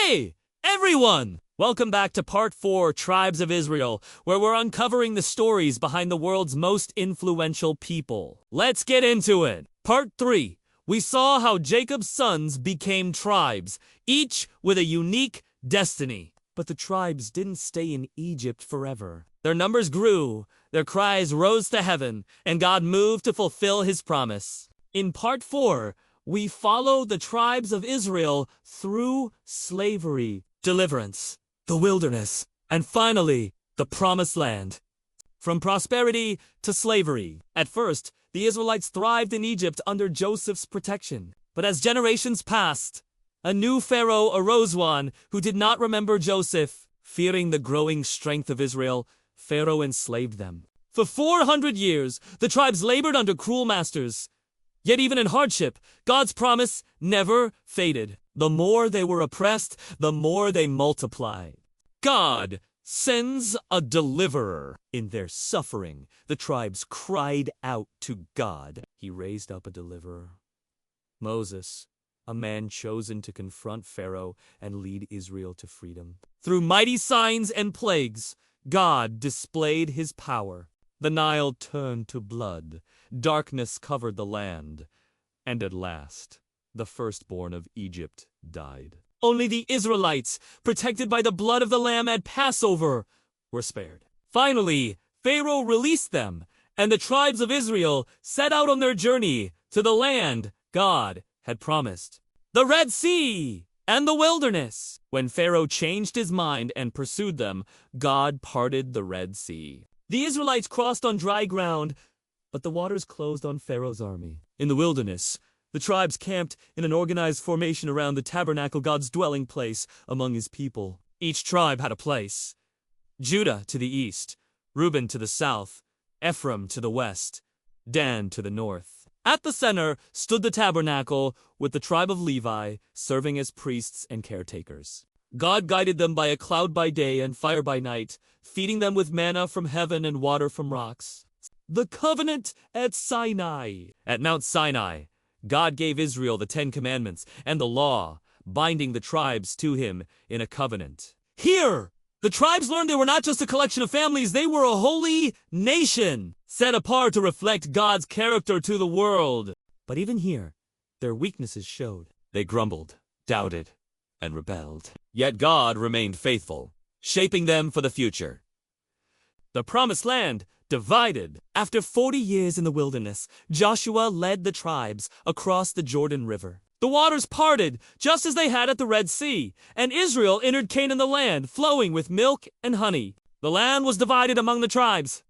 Hey, everyone! Welcome back to Part 4, Tribes of Israel, where we're uncovering the stories behind the world's most influential people. Let's get into it. Part 3. We saw how Jacob's sons became tribes, each with a unique destiny. But the tribes didn't stay in Egypt forever. Their numbers grew, their cries rose to heaven, and God moved to fulfill his promise. In Part 4, we follow the tribes of Israel through slavery, deliverance, the wilderness, and finally, the promised land. From prosperity to slavery. At first, the Israelites thrived in Egypt under Joseph's protection. But as generations passed, a new Pharaoh arose, one who did not remember Joseph. Fearing the growing strength of Israel, Pharaoh enslaved them. For 400 years, the tribes labored under cruel masters. Yet even in hardship, God's promise never faded. The more they were oppressed, the more they multiplied. God sends a deliverer. In their suffering, the tribes cried out to God. He raised up a deliverer. Moses, a man chosen to confront Pharaoh and lead Israel to freedom. Through mighty signs and plagues, God displayed his power. The Nile turned to blood. Darkness covered the land. And at last, the firstborn of Egypt died. Only the Israelites, protected by the blood of the Lamb at Passover, were spared. Finally, Pharaoh released them, and the tribes of Israel set out on their journey to the land God had promised. The Red Sea and the wilderness. When Pharaoh changed his mind and pursued them, God parted the Red Sea. The Israelites crossed on dry ground, but the waters closed on Pharaoh's army. In the wilderness, the tribes camped in an organized formation around the tabernacle, God's dwelling place among his people. Each tribe had a place. Judah to the east, Reuben to the south, Ephraim to the west, Dan to the north. At the center stood the tabernacle, with the tribe of Levi serving as priests and caretakers. God guided them by a cloud by day and fire by night, feeding them with manna from heaven and water from rocks. The covenant at Sinai. At Mount Sinai, God gave Israel the 10 Commandments and the law, binding the tribes to him in a covenant. Here, the tribes learned they were not just a collection of families, they were a holy nation, set apart to reflect God's character to the world. But even here, their weaknesses showed. They grumbled, doubted, and rebelled. Yet God remained faithful, shaping them for the future. The promised land divided. After 40 years in the wilderness, Joshua led the tribes across the Jordan River. The waters parted, just as they had at the Red Sea, and Israel entered Canaan, the land flowing with milk and honey. The land was divided among the tribes.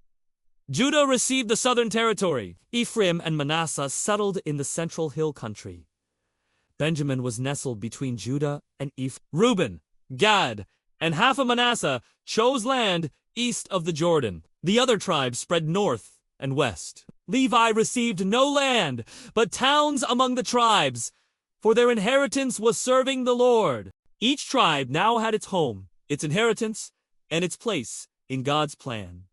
Judah received the southern territory. Ephraim and Manasseh settled in the central hill country. Benjamin was nestled between Judah and Ephraim. Reuben, Gad, and half of Manasseh chose land east of the Jordan. The other tribes spread north and west. Levi received no land, but towns among the tribes, for their inheritance was serving the Lord. Each tribe now had its home, its inheritance, and its place in God's plan.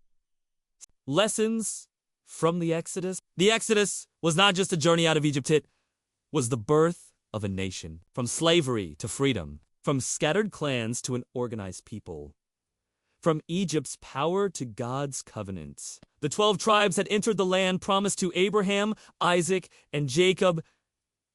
Lessons from the Exodus. The Exodus was not just a journey out of Egypt, it was the birth of a nation. From slavery to freedom, from scattered clans to an organized people. From Egypt's power to God's covenants. The 12 tribes had entered the land promised to Abraham, Isaac, and Jacob.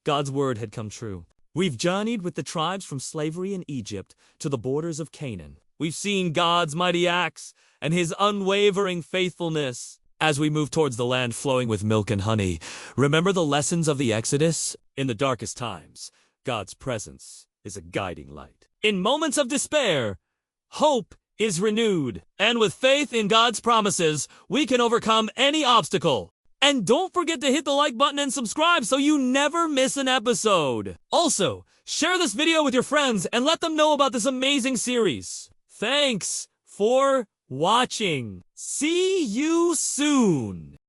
God's word had come true. We've journeyed with the tribes from slavery in Egypt to the borders of Canaan. We've seen God's mighty acts and his unwavering faithfulness. As we move towards the land flowing with milk and honey, remember the lessons of the Exodus? In the darkest times, God's presence is a guiding light. In moments of despair, hope is renewed. And with faith in God's promises, we can overcome any obstacle. And don't forget to hit the like button and subscribe so you never miss an episode. Also, share this video with your friends and let them know about this amazing series. Thanks for watching. See you soon.